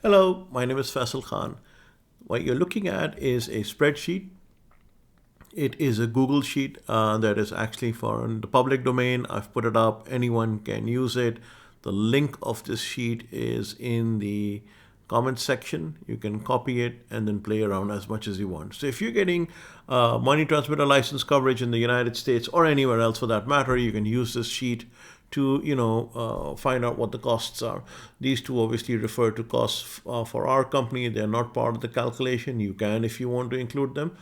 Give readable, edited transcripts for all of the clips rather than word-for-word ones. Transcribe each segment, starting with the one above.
Hello, my name is Faisal Khan. What you're looking at is a spreadsheet. It is a Google sheet that is actually for the public domain. I've put it up. Anyone can use it. The link of this sheet is in the comments section. You can copy it and then play around as much as you want. So if you're getting money transmitter license coverage in the United States or anywhere else for that matter, you can use this sheet to find out what the costs are. These two obviously refer to costs for our company. They're not part of the calculation. You can if you want to include them.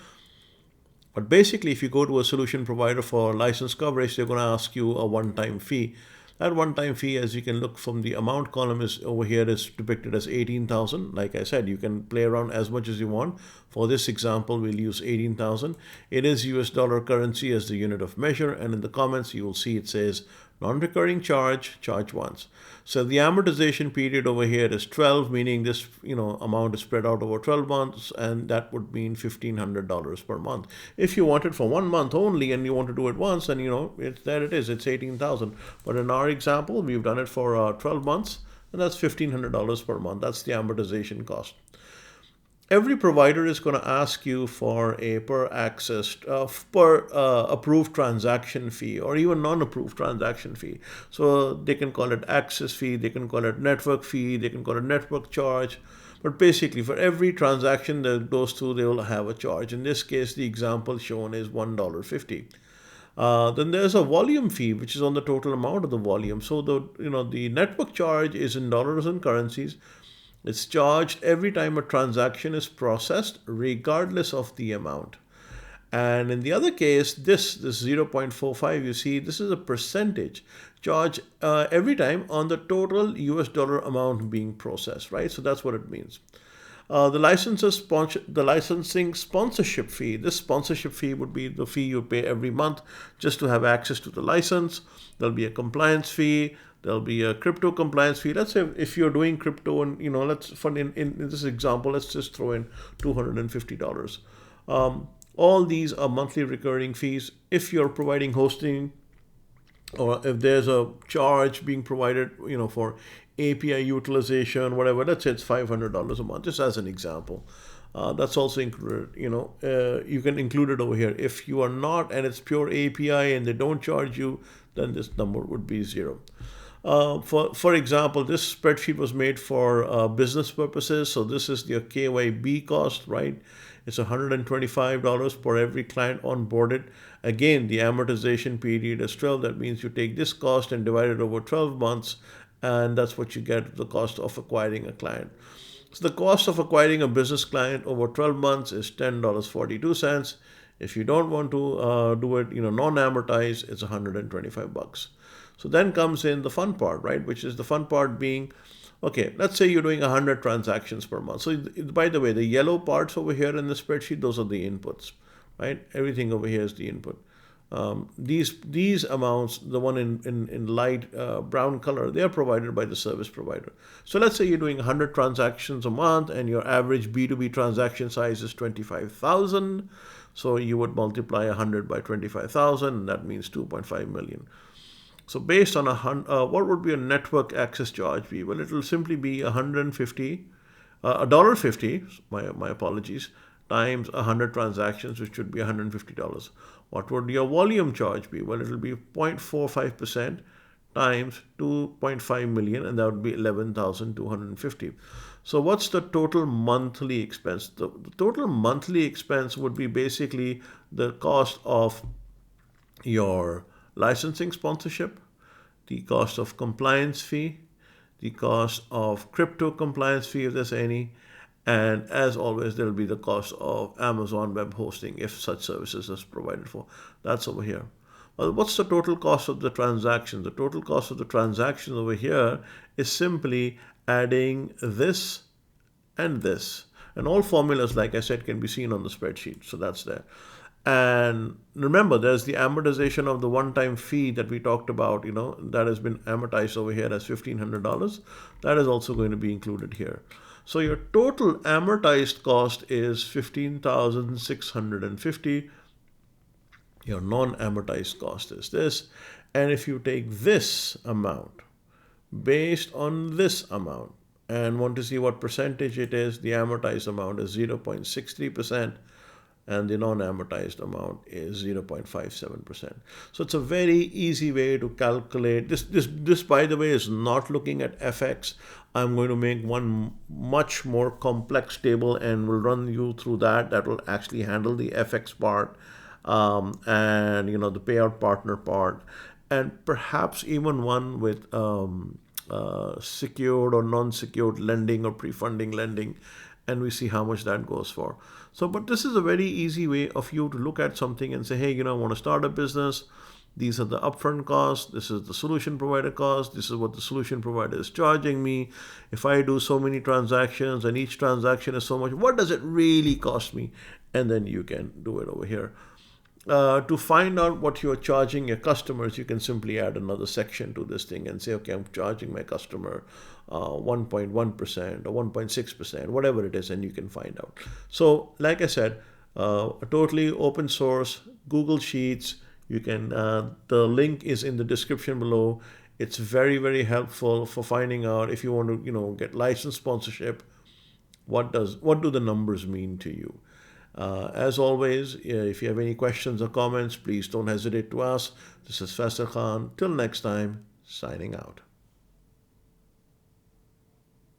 But basically, if you go to a solution provider for license coverage, they're going to ask you a one-time fee. That one-time fee, as you can look from the amount column, is over here is depicted as 18,000. Like I said, you can play around as much as you want. For this example, we'll use 18,000. It is US dollar currency as the unit of measure, and in the comments you will see it says non-recurring charge once. So the amortization period over here is 12, meaning this amount is spread out over 12 months, and that would mean $1,500 per month. If you want it for 1 month only and you want to do it once, then there it is. It's 18,000. But in our example, we've done it for 12 months, and that's $1,500 per month. That's the amortization cost. Every provider is going to ask you for a per approved transaction fee or even non-approved transaction fee. So they can call it access fee, they can call it network fee, they can call it network charge. But basically, for every transaction that goes through, they will have a charge. In this case, the example shown is $1.50. Then there's a volume fee, which is on the total amount of the volume. So the network charge is in dollars and currencies. It's charged every time a transaction is processed, regardless of the amount. And in the other case, this 0.45, you see, this is a percentage charge every time on the total US dollar amount being processed, right? So that's what it means. The licensing sponsorship fee. This sponsorship fee would be the fee you pay every month just to have access to the license. There'll be a compliance fee. There'll be a crypto compliance fee. Let's say if you're doing crypto and, in this example, let's just throw in $250. All these are monthly recurring fees. If you're providing hosting, or if there's a charge being provided, for API utilization, whatever, let's say it's $500 a month, just as an example. That's also included. You can include it over here. If you are not, and it's pure API and they don't charge you, then this number would be zero. For example, this spreadsheet was made for business purposes. So this is the KYB cost, right? It's $125 per every client onboarded. Again, the amortization period is 12. That means you take this cost and divide it over 12 months, and that's what you get, the cost of acquiring a client. So the cost of acquiring a business client over 12 months is $10.42. If you don't want to do it, non-amortized, it's $125. So then comes in the fun part, right? Which is the fun part being, okay, let's say you're doing 100 transactions per month. So by the way, the yellow parts over here in the spreadsheet, those are the inputs, right? Everything over here is the input. These amounts, the one in light brown color, they are provided by the service provider. So let's say you're doing 100 transactions a month and your average B2B transaction size is 25,000. So you would multiply 100 by 25,000, and that means 2.5 million. So based on what would be a network access charge be? Well, it will simply be $1.50, my apologies, times 100 transactions, which should be $150. What would your volume charge be? Well, it will be 0.45% times 2.5 million, and that would be 11,250. So what's the total monthly expense? The total monthly expense would be basically the cost of your licensing sponsorship, the cost of compliance fee, the cost of crypto compliance fee if there's any, and as always there will be the cost of Amazon web hosting if such services is provided for. That's over here. Well, what's the total cost of the transaction? The total cost of the transaction over here is simply adding this and this. And all formulas, like I said, can be seen on the spreadsheet. So that's there. And remember, there's the amortization of the one-time fee that we talked about, that has been amortized over here as $1,500. That is also going to be included here. So your total amortized cost is $15,650. Your non-amortized cost is this. And if you take this amount based on this amount and want to see what percentage it is, the amortized amount is 0.63%, and the non-amortized amount is 0.57%. So it's a very easy way to calculate. This, by the way, is not looking at FX. I'm going to make one much more complex table and will run you through that. That will actually handle the FX part, and the payout partner part, and perhaps even one with secured or non-secured lending or pre-funding lending, and we see how much that goes for. So, but this is a very easy way of you to look at something and say, hey, I want to start a business. These are the upfront costs. This is the solution provider cost. This is what the solution provider is charging me. If I do so many transactions and each transaction is so much, what does it really cost me? And then you can do it over here. To find out what you're charging your customers, you can simply add another section to this thing and say, okay, I'm charging my customer 1.1% or 1.6%, whatever it is, and you can find out. So, like I said, a totally open source Google Sheets. You can. The link is in the description below. It's very, very helpful for finding out if you want to, get license sponsorship. What do the numbers mean to you? As always, if you have any questions or comments, please don't hesitate to ask. This is Faisal Khan. Till next time, signing out.